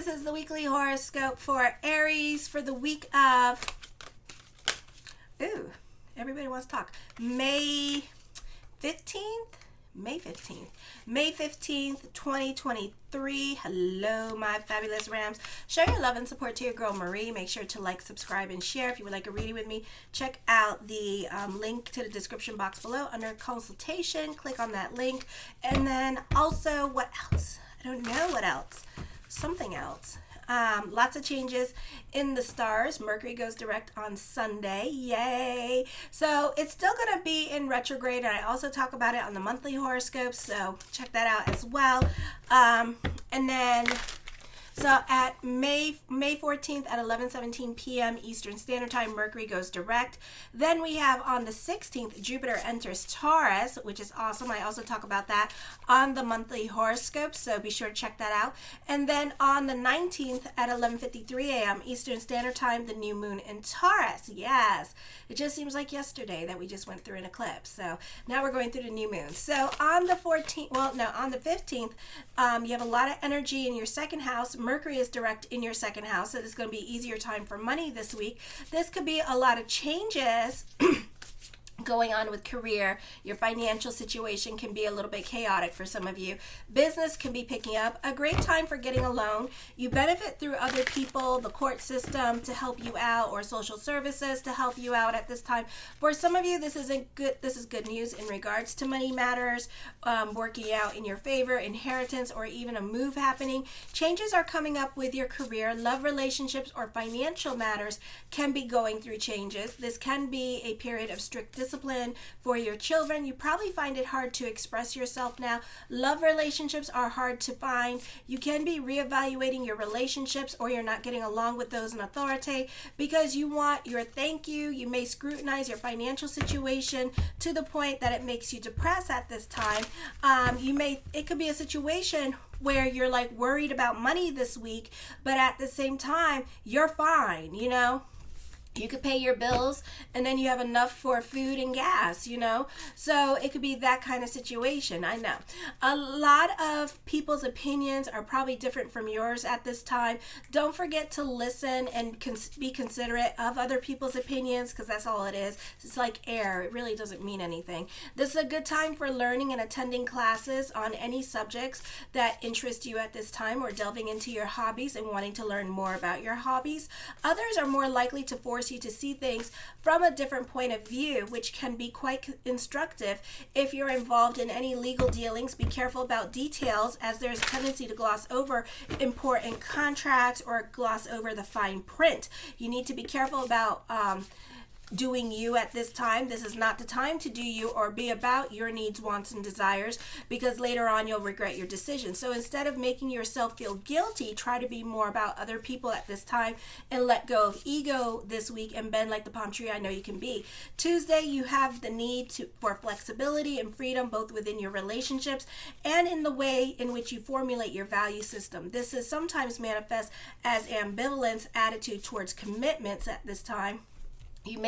This is the weekly horoscope for Aries for the week of, everybody wants to talk, May 15th, 2023. Hello, my fabulous Rams. Show your love and support to your girl Marie. Make sure to like, subscribe, and share. If you would like a reading with me, check out the link to the description box below under consultation. Click on that link. And then also, what else? I don't know what else. Something else. Lots of changes in the stars. Mercury goes direct on Sunday. Yay! So it's still going to be in retrograde, and I also talk about it on the monthly horoscopes, so check that out as well. And then, so at May 14th at 11:17 p.m. Eastern Standard Time, Mercury goes direct. Then we have on the 16th, Jupiter enters Taurus, which is awesome. I also talk about that on the monthly horoscope, so be sure to check that out. And then on the 19th at 11:53 a.m. Eastern Standard Time, the new moon in Taurus. Yes, it just seems like yesterday that we just went through an eclipse. So now we're going through the new moon. So on the 15th, you have a lot of energy in your second house. Mercury is direct in your second house, so this is going to be easier time for money this week. This could be a lot of changes going on with career. Your financial situation can be a little bit chaotic for some of you. Business can be picking up. A great time for getting a loan. You benefit through other people, the court system to help you out, or social services to help you out at this time. For some of you, this is good news in regards to money matters, working out in your favor, inheritance, or even a move happening. Changes are coming up with your career. Love relationships or financial matters can be going through changes. This can be a period of strict discipline for your children. You probably find it hard to express yourself now. Love relationships are hard to find. You can be reevaluating your relationships, or you're not getting along with those in authority because you want your thank you. You may scrutinize your financial situation to the point that it makes you depressed at this time. It could be a situation where you're like worried about money this week, but at the same time, you're fine, you know? You could pay your bills and then you have enough for food and gas, you know? So it could be that kind of situation. I know. A lot of people's opinions are probably different from yours at this time. Don't forget to listen and be considerate of other people's opinions, because that's all it is. It's like air. It really doesn't mean anything. This is a good time for learning and attending classes on any subjects that interest you at this time, or delving into your hobbies and wanting to learn more about your hobbies. Others are more likely to force you to see things from a different point of view, which can be quite instructive. If you're involved in any legal dealings, be careful about details, as there's a tendency to gloss over important contracts or gloss over the fine print. You need to be careful about doing you at this time. This is not the time to do you or be about your needs, wants, and desires, because later on you'll regret your decision. So instead of making yourself feel guilty, try to be more about other people at this time and let go of ego this week and bend like the palm tree I know you can be. Tuesday, you have the need for flexibility and freedom, both within your relationships and in the way in which you formulate your value system. This is sometimes manifest as ambivalence attitude towards commitments at this time. You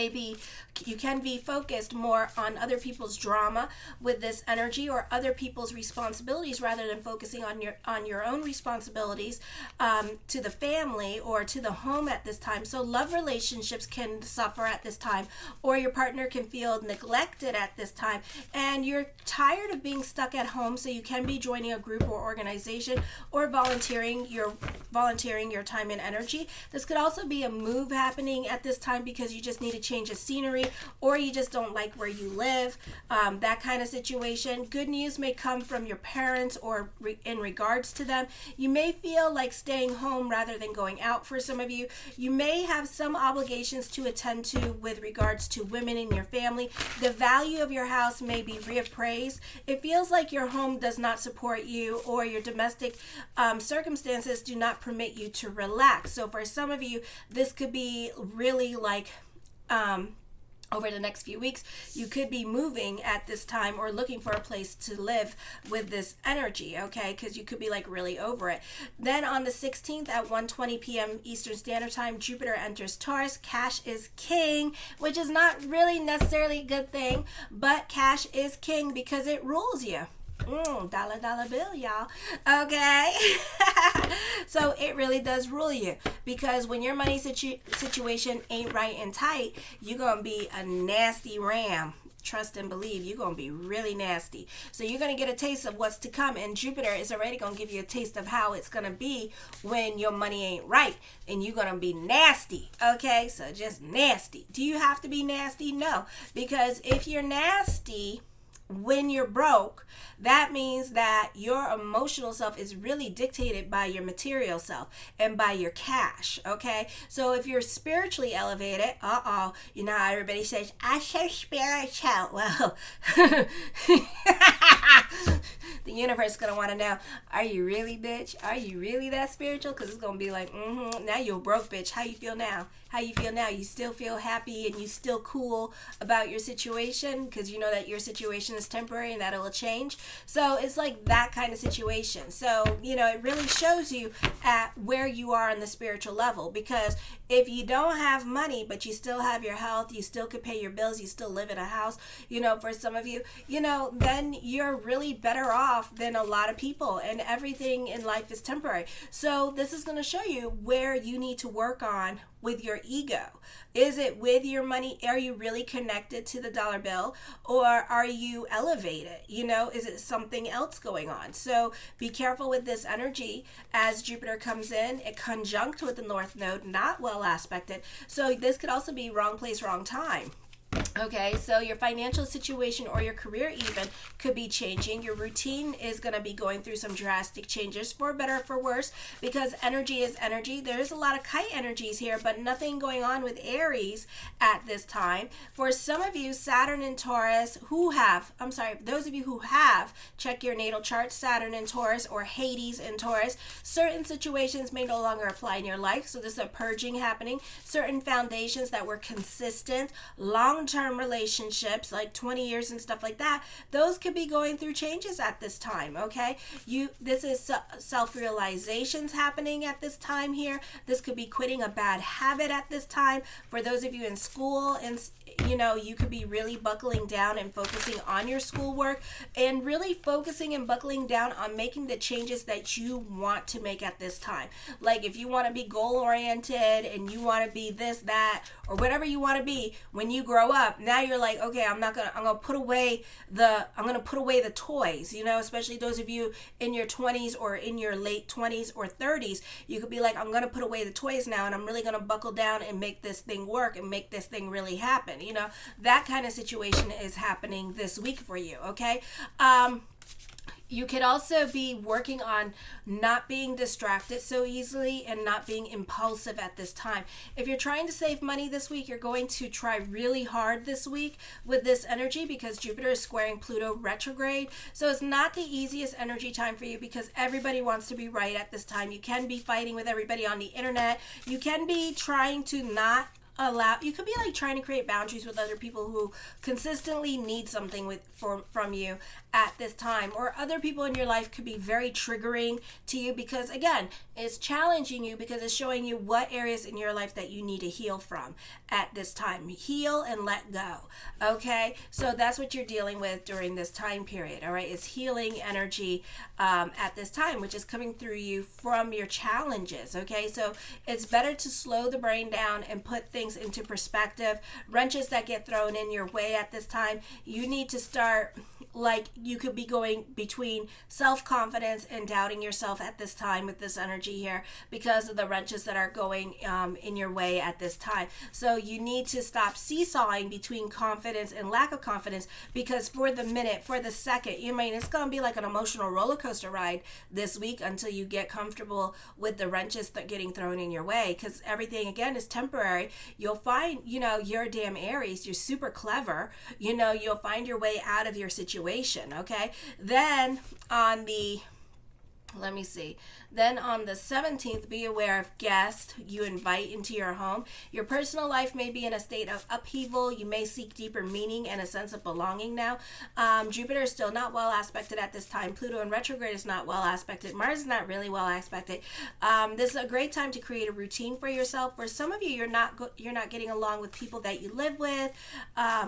can be focused more on other people's drama with this energy, or other people's responsibilities, rather than focusing on your own responsibilities to the family or to the home at this time. So love relationships can suffer at this time, or your partner can feel neglected at this time, and you're tired of being stuck at home, so you can be joining a group or organization, or volunteering your time and energy. This could also be a move happening at this time because you just need a change of scenery, or you just don't like where you live, that kind of situation. Good news may come from your parents or in regards to them. You may feel like staying home rather than going out for some of you. You may have some obligations to attend to with regards to women in your family. The value of your house may be reappraised. It feels like your home does not support you, or your domestic circumstances do not permit you to relax. So for some of you, this could be really like over the next few weeks, you could be moving at this time, or looking for a place to live with this energy, okay? Because you could be like really over it. Then on the 16th at 1:20 p.m. Eastern Standard Time, Jupiter enters Taurus. Cash is king, which is not really necessarily a good thing, but cash is king because it rules you. Dollar bill, y'all. Okay. So it really does rule you, because when your money situation ain't right and tight, you're going to be a nasty ram. Trust and believe, you're going to be really nasty. So you're going to get a taste of what's to come, and Jupiter is already going to give you a taste of how it's going to be when your money ain't right, and you're going to be nasty. Okay, so just nasty. Do you have to be nasty? No, because if you're nasty when you're broke, that means that your emotional self is really dictated by your material self and by your cash. Okay, so if you're spiritually elevated, you know how everybody says, I'm so spiritual. Well, the universe is gonna want to know, are you really, bitch? Are you really that spiritual? Because it's gonna be like, now you're broke, bitch. How you feel now? How you feel now? You still feel happy and you still cool about your situation, because you know that your situation is temporary and that it will change. So it's like that kind of situation. So, you know, it really shows you at where you are on the spiritual level, because if you don't have money, but you still have your health, you still could pay your bills, you still live in a house, you know, for some of you, you know, then you're really better off than a lot of people, and everything in life is temporary. So this is going to show you where you need to work on with your ego. Is it with your money? Are you really connected to the dollar bill, or are you elevated? You know, is it something else going on? So be careful with this energy as Jupiter comes in. It conjunct with the North Node, not well aspected. So this could also be wrong place, wrong time. Okay, so your financial situation or your career even could be changing. Your routine is going to be going through some drastic changes, for better or for worse, because energy is energy. There's a lot of kite energies here, but nothing going on with Aries at this time. For some of you, Saturn and Taurus, those of you who have, check your natal chart, Saturn and Taurus or Hades and Taurus, certain situations may no longer apply in your life. So this is a purging happening. Certain foundations that were consistent, long-term relationships like 20 years and stuff like that, those could be going through changes at this time. Okay, this is self-realizations happening at this time here. This could be quitting a bad habit at this time. For those of you in school, and you know, you could be really buckling down and focusing on your schoolwork, and really focusing and buckling down on making the changes that you want to make at this time. Like if you want to be goal oriented and you want to be this, that, or whatever you want to be when you grow up, now you're like, okay, I'm gonna put away the toys, you know, especially those of you in your 20s or in your late 20s or 30s, you could be like, I'm gonna put away the toys now, and I'm really gonna buckle down and make this thing work and make this thing really happen. You know, that kind of situation is happening this week for you. Okay, you could also be working on not being distracted so easily and not being impulsive at this time. If you're trying to save money this week, you're going to try really hard this week with this energy, because Jupiter is squaring Pluto retrograde. So it's not the easiest energy time for you, because everybody wants to be right at this time. You can be fighting with everybody on the internet. You can be trying to not you could be like trying to create boundaries with other people who consistently need something from you at this time, or other people in your life could be very triggering to you, because again, it's challenging you, because it's showing you what areas in your life that you need to heal from at this time. Heal and let go. Okay, so that's what you're dealing with during this time period. All right, it's healing energy at this time, which is coming through you from your challenges. Okay, so it's better to slow the brain down and put things into perspective. Wrenches that get thrown in your way at this time, you need to start, like, you could be going between self-confidence and doubting yourself at this time with this energy here, because of the wrenches that are going in your way at this time. So you need to stop seesawing between confidence and lack of confidence, because for the minute, for the second, it's going to be like an emotional roller coaster ride this week until you get comfortable with the wrenches that getting thrown in your way, because everything again is temporary. You'll find, you're a damn Aries, you're super clever, you'll find your way out of your situation. Okay, then on the, let me see, Then on the 17th, be aware of guests you invite into your home. Your personal life may be in a state of upheaval. You may seek deeper meaning and a sense of belonging now. Jupiter is still not well aspected at this time. Pluto in retrograde is not well aspected. Mars is not really well aspected. This is a great time to create a routine for yourself. For some of you, you're not getting along with people that you live with.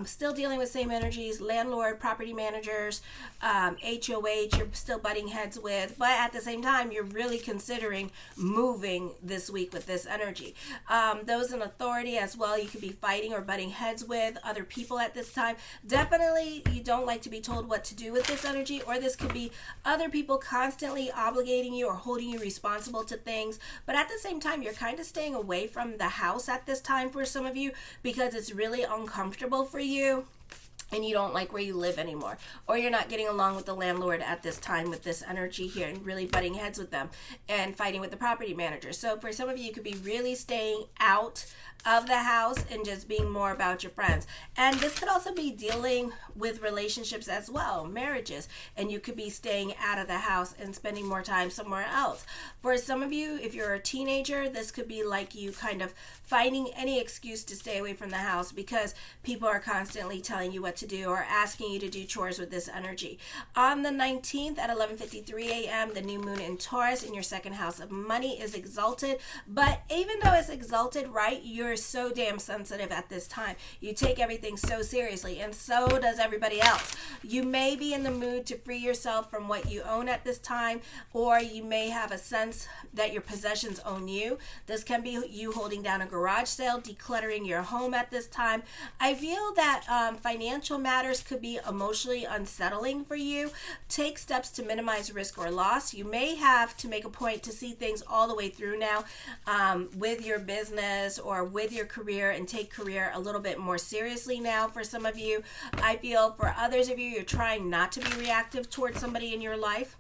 Still dealing with same energies, landlord, property managers, HOH, you're still butting heads with. But at the same time, you're really considering moving this week with this energy. Those in authority as well, you could be fighting or butting heads with other people at this time. Definitely, you don't like to be told what to do with this energy, or this could be other people constantly obligating you or holding you responsible to things. But at the same time, you're kind of staying away from the house at this time for some of you because it's really uncomfortable for you and you don't like where you live anymore, or you're not getting along with the landlord at this time with this energy here and really butting heads with them and fighting with the property manager. So for some of you, you could be really staying out of the house and just being more about your friends. And this could also be dealing with relationships as well, marriages, and you could be staying out of the house and spending more time somewhere else. For some of you, if you're a teenager, this could be like you kind of finding any excuse to stay away from the house because people are constantly telling you what to do or asking you to do chores with this energy. On the 19th at 11:53 a.m., the new moon in Taurus in your second house of money is exalted. But even though it's exalted, right, you're so damn sensitive at this time. You take everything so seriously, and so does everybody else. You may be in the mood to free yourself from what you own at this time, or you may have a sense that your possessions own you. This can be you holding down a garage sale, decluttering your home at this time. I feel that financial matters could be emotionally unsettling for you. Take steps to minimize risk or loss. You may have to make a point to see things all the way through now with your business or with your career, and take career a little bit more seriously now for some of you. I feel for others of you, you're trying not to be reactive towards somebody in your life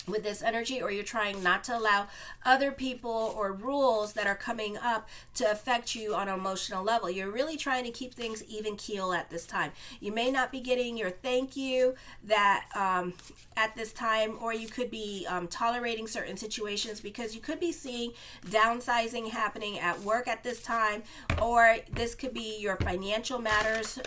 with this energy, or you're trying not to allow other people or rules that are coming up to affect you on an emotional level. You're really trying to keep things even keel at this time. You may not be getting your thank you that at this time, or you could be tolerating certain situations because you could be seeing downsizing happening at work at this time, or this could be your financial matters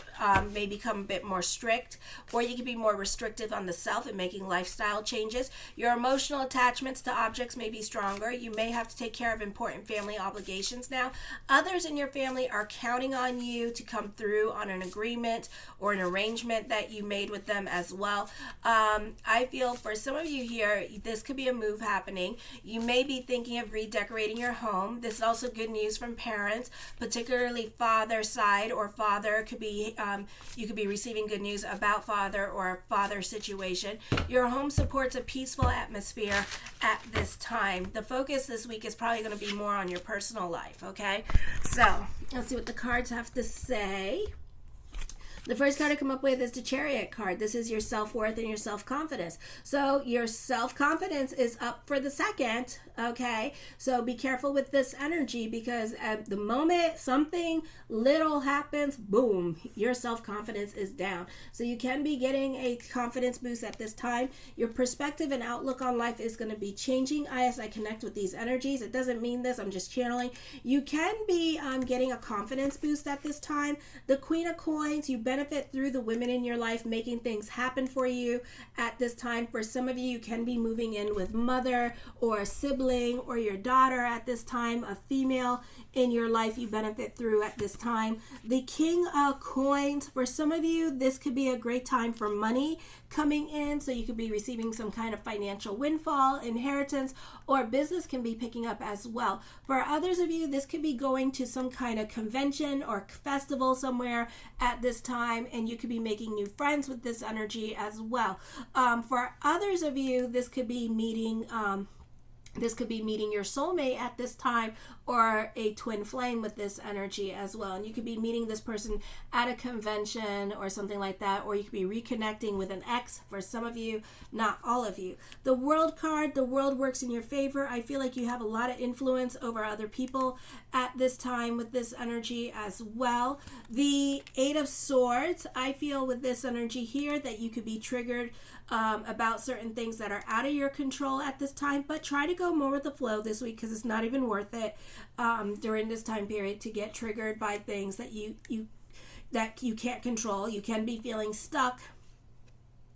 may become a bit more strict, or you could be more restrictive on the self and making lifestyle changes. Your emotional attachments to objects may be stronger. You may have to take care of important family obligations now. Others in your family are counting on you to come through on an agreement or an arrangement that you made with them as well. I feel for some of you here, this could be a move happening. You may be thinking of redecorating your home. This is also good news from parents, particularly father side, or father could be, you could be receiving good news about father or a father situation. Your home supports a peaceful atmosphere at this time. The focus this week is probably going to be more on your personal life, okay? So let's see what the cards have to say. The first card I come up with is the Chariot card. This is your self-worth and your self-confidence. So your self-confidence is up for the second, okay? So be careful with this energy, because at the moment something little happens, boom, your self-confidence is down. So you can be getting a confidence boost at this time. Your perspective and outlook on life is going to be changing as I connect with these energies. It doesn't mean this, I'm just channeling. You can be getting a confidence boost at this time. The Queen of Coins, you benefit through the women in your life making things happen for you at this time. For some of you can be moving in with mother or a sibling or your daughter at this time, a female in your life you benefit through at this time. The King of Coins, for some of you, this could be a great time for money coming in, so you could be receiving some kind of financial windfall, inheritance, or business can be picking up as well. For others of you, this could be going to some kind of convention or festival somewhere at this time, and you could be making new friends with this energy as well. For others of you, this could be meeting your soulmate at this time, or a twin flame with this energy as well. And you could be meeting this person at a convention or something like that, or you could be reconnecting with an ex for some of you, not all of you. The World card, the world works in your favor. I feel like you have a lot of influence over other people at this time with this energy as well. The Eight of Swords, I feel with this energy here that you could be triggered about certain things that are out of your control at this time, but try to go more with the flow this week, because it's not even worth it during this time period to get triggered by things that you can't control. You can be feeling stuck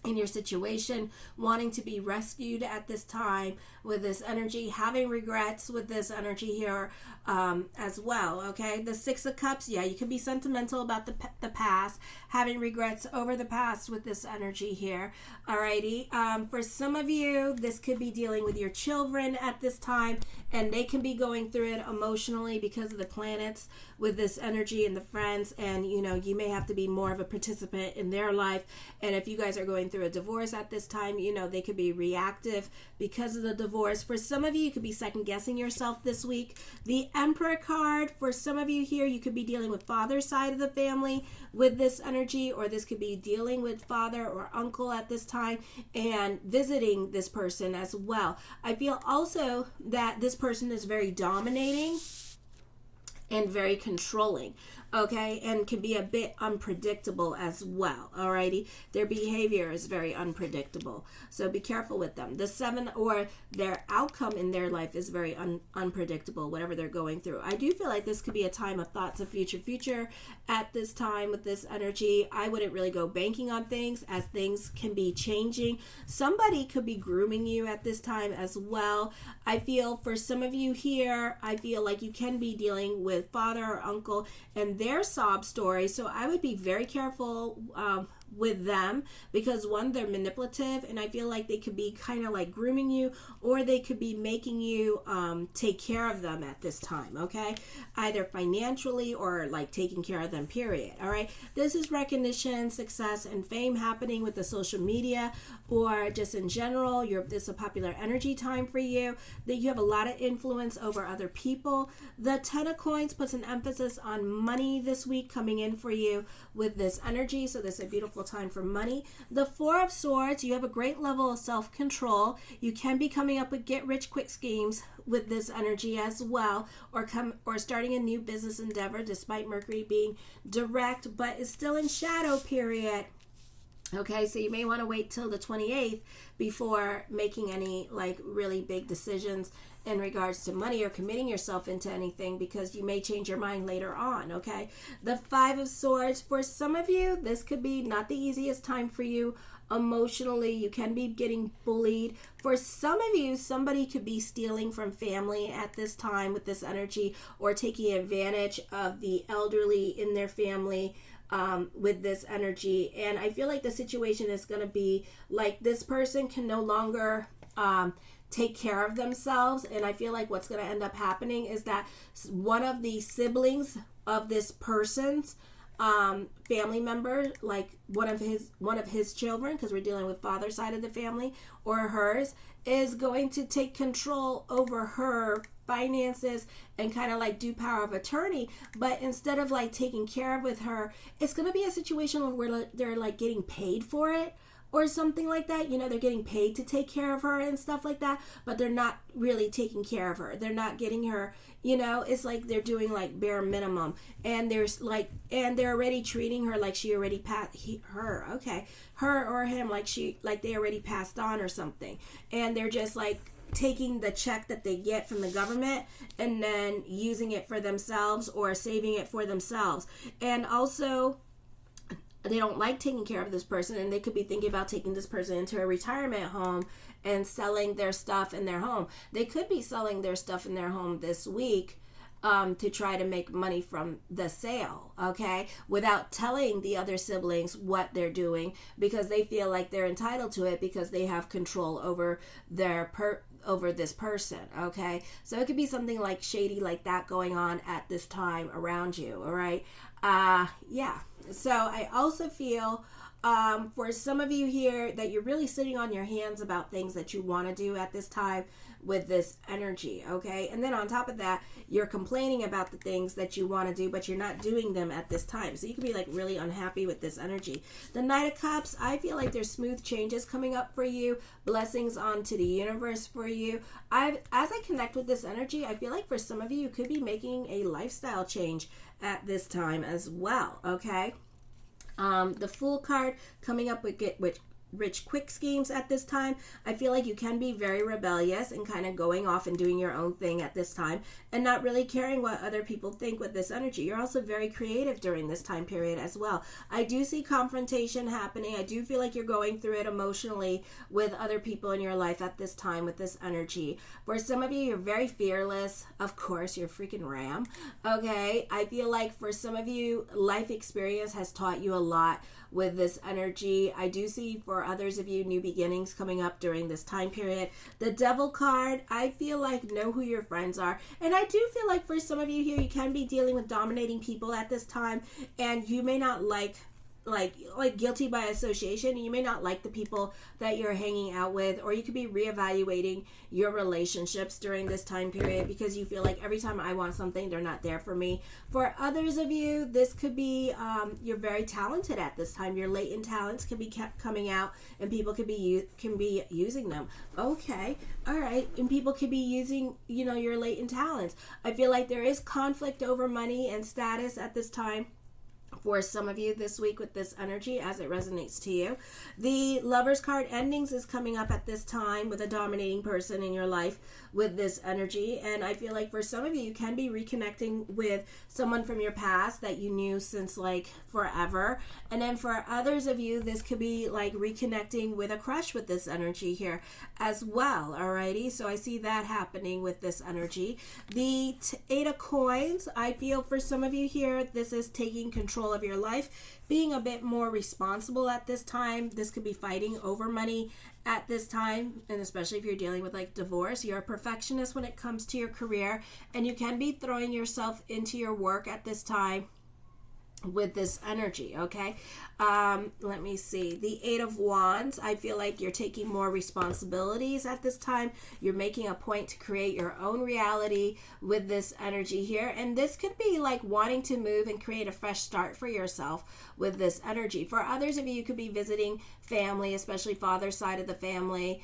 in your situation, wanting to be rescued at this time with this energy, having regrets with this energy here as well, okay? The Six of Cups, yeah, you can be sentimental about the past, having regrets over the past with this energy here, alrighty? For some of you, this could be dealing with your children at this time, and they can be going through it emotionally because of the planets with this energy and the friends, and you may have to be more of a participant in their life. And if you guys are going through a divorce at this time, they could be reactive because of the divorce. For some of you, you could be second guessing yourself this week. The Emperor card, for some of you here, you could be dealing with father's side of the family with this energy, or this could be dealing with father or uncle at this time and visiting this person as well. I feel also that this person is very dominating and very controlling, okay, and can be a bit unpredictable as well, alrighty? Their behavior is very unpredictable, so be careful with them. The Seven, or their outcome in their life, is very unpredictable, whatever they're going through. I do feel like this could be a time of thoughts of future at this time with this energy. I wouldn't really go banking on things, as things can be changing. Somebody could be grooming you at this time as well. I feel for some of you here, I feel like you can be dealing with father or uncle and their sob story, so I would be very careful with them, because one, they're manipulative, and I feel like they could be kind of like grooming you, or they could be making you take care of them at this time, okay? Either financially or like taking care of them, period. All right, this is recognition, success, and fame happening with the social media, or just in general. This is a popular energy time for you, that you have a lot of influence over other people. The Ten of Coins puts an emphasis on money this week coming in for you with this energy, so this is a beautiful time for money. The Four of Swords, you have a great level of self-control. You can be coming up with get-rich-quick schemes with this energy as well, or starting a new business endeavor, despite Mercury being direct, but it's still in shadow period. Okay, so you may want to wait till the 28th before making any like really big decisions in regards to money or committing yourself into anything, because you may change your mind later on, okay? The Five of Swords, for some of you, this could be not the easiest time for you emotionally. You can be getting bullied. For some of you, somebody could be stealing from family at this time with this energy, or taking advantage of the elderly in their family with this energy. And I feel like the situation is going to be like this person can no longer take care of themselves, and I feel like what's going to end up happening is that one of the siblings of this person's family member, like one of his children, because we're dealing with father's side of the family, or hers, is going to take control over her finances and kind of like do power of attorney. But instead of like taking care of with her, it's going to be a situation where they're like getting paid for it or something like that. They're getting paid to take care of her and stuff like that, but they're not really taking care of her. They're not getting her, it's like they're doing like bare minimum, and they're already treating her like she already her or him like they already passed on or something, and they're just like taking the check that they get from the government and then using it for themselves or saving it for themselves. And also, they don't like taking care of this person, and they could be thinking about taking this person into a retirement home and selling their stuff in their home. They could be selling their stuff in their home this week to try to make money from the sale, okay, without telling the other siblings what they're doing, because they feel like they're entitled to it because they have control over over this person, okay? So it could be something like shady like that going on at this time around you, all right? Yeah. So I also feel for some of you here that you're really sitting on your hands about things that you want to do at this time with this energy, okay? And then on top of that, you're complaining about the things that you want to do, but you're not doing them at this time. So you can be like really unhappy with this energy. The Knight of Cups, I feel like there's smooth changes coming up for you, blessings onto the universe for you. As I connect with this energy, I feel like for some of you, you could be making a lifestyle change at this time as well, okay? The Fool card coming up with rich quick schemes at this time. I feel like you can be very rebellious and kind of going off and doing your own thing at this time and not really caring what other people think with this energy. You're also very creative during this time period as well. I do see confrontation happening. I do feel like you're going through it emotionally with other people in your life at this time with this energy. For some of you, you're very fearless. Of course, you're a freaking ram. Okay, I feel like for some of you, life experience has taught you a lot with this energy. I do see for others of you new beginnings coming up during this time period. The Devil card, I feel like know who your friends are. And I do feel like for some of you here, you can be dealing with dominating people at this time, and you may not like guilty by association. You may not like the people that you're hanging out with, or you could be reevaluating your relationships during this time period because you feel like every time I want something, they're not there for me. For others of you, this could be you're very talented at this time. Your latent talents can be kept coming out, and people could be using them. Okay, all right, and people could be using your latent talents. I feel like there is conflict over money and status at this time for some of you this week with this energy as it resonates to you. The Lovers card, endings, is coming up at this time with a dominating person in your life with this energy. And I feel like for some of you, you can be reconnecting with someone from your past that you knew since like forever. And then for others of you, this could be like reconnecting with a crush with this energy here as well. Alrighty, so I see that happening with this energy. The Eight of Coins, I feel for some of you here, this is taking control of your life, being a bit more responsible at this time. This could be fighting over money at this time, and especially if you're dealing with like divorce. You're a perfectionist when it comes to your career, and you can be throwing yourself into your work at this time with this energy. Okay, let me see. The Eight of Wands, I feel like you're taking more responsibilities at this time. You're making a point to create your own reality with this energy here, and this could be like wanting to move and create a fresh start for yourself with this energy. For others of you, you could be visiting family, especially father's side of the family,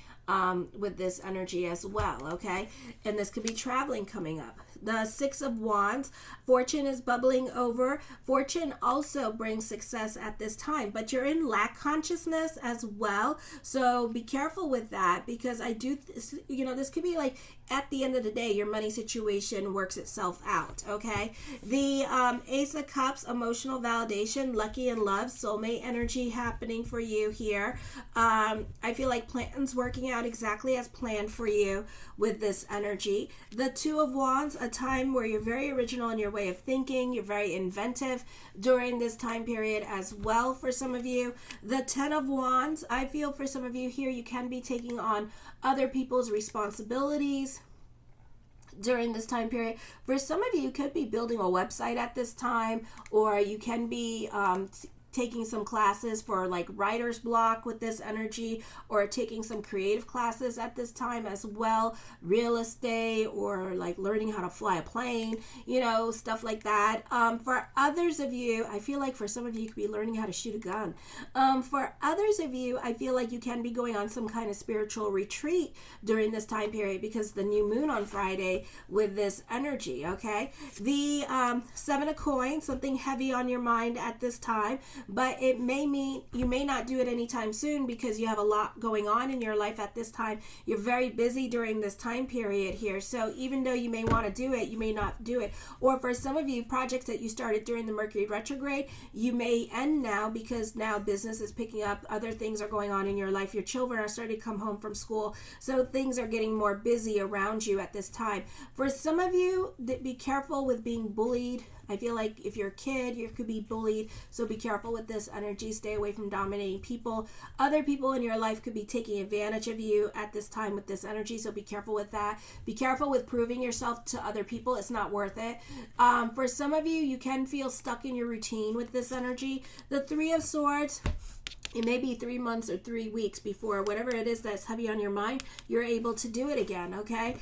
with this energy as well. Okay, and this could be traveling coming up. The Six of Wands, fortune is bubbling over. Fortune also brings success at this time, but you're in lack consciousness as well. So be careful with that, because I do, this could be like at the end of the day, your money situation works itself out. Okay. The Ace of Cups, emotional validation, lucky in love, soulmate energy happening for you here. I feel like plans working out exactly as planned for you with this energy. The Two of Wands, a time where you're very original in your way of thinking. You're very inventive during this time period as well for some of you. The Ten of Wands, I feel for some of you here, you can be taking on other people's responsibilities during this time period. For some of you, you could be building a website at this time, or you can be taking some classes for like writer's block with this energy, or taking some creative classes at this time as well, real estate, or like learning how to fly a plane, stuff like that. For others of you, I feel like for some of you, you could be learning how to shoot a gun. For others of you, I feel like you can be going on some kind of spiritual retreat during this time period, because the new moon on Friday with this energy. Okay, the Seven of Coins, something heavy on your mind at this time, but it may mean you may not do it anytime soon because you have a lot going on in your life at this time. You're very busy during this time period here. So even though you may want to do it, you may not do it. Or for some of you, projects that you started during the Mercury retrograde, you may end now because now business is picking up. Other things are going on in your life. Your children are starting to come home from school. So things are getting more busy around you at this time. For some of you, be careful with being bullied. I feel like if you're a kid, you could be bullied. So be careful with this energy. Stay away from dominating people. Other people in your life could be taking advantage of you at this time with this energy. So be careful with that. Be careful with proving yourself to other people. It's not worth it. For some of you, you can feel stuck in your routine with this energy. The Three of Swords, it may be 3 months or 3 weeks before whatever it is that's heavy on your mind, you're able to do it again, okay?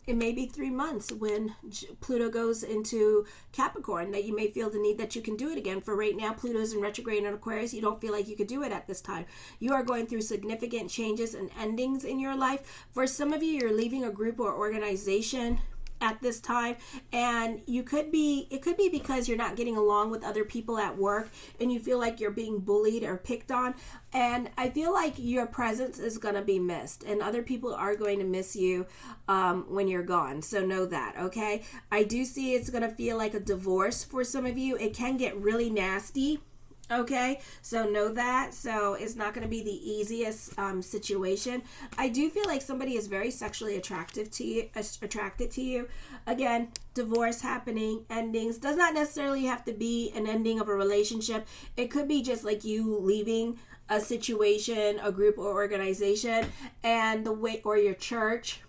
It may be 3 months when Pluto goes into Capricorn that you may feel the need that you can do it again. For right now, Pluto's in retrograde in Aquarius. You don't feel like you could do it at this time. You are going through significant changes and endings in your life. For some of you, you're leaving a group or organization at this time, and it could be because you're not getting along with other people at work and you feel like you're being bullied or picked on, and I feel like your presence is going to be missed and other people are going to miss you when you're gone. So know that, okay? I do see it's going to feel like a divorce for some of you. It can get really nasty. Okay, so know that. So it's not going to be the easiest situation. I do feel like somebody is very sexually attracted to you. Again, divorce happening, endings. Does not necessarily have to be an ending of a relationship. It could be just like you leaving a situation, a group or organization, and or your church,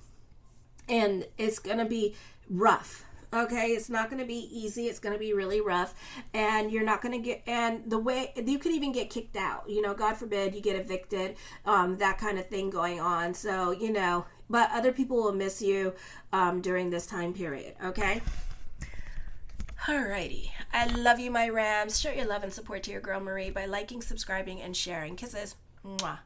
and it's going to be rough. Okay, it's not going to be easy. It's going to be really rough, and you're not going to get, and the way you could even get kicked out, God forbid you get evicted, that kind of thing going on. So, but other people will miss you during this time period. Okay. Alrighty. I love you, my Rams. Show your love and support to your girl Marie by liking, subscribing, and sharing. Kisses. Mwah.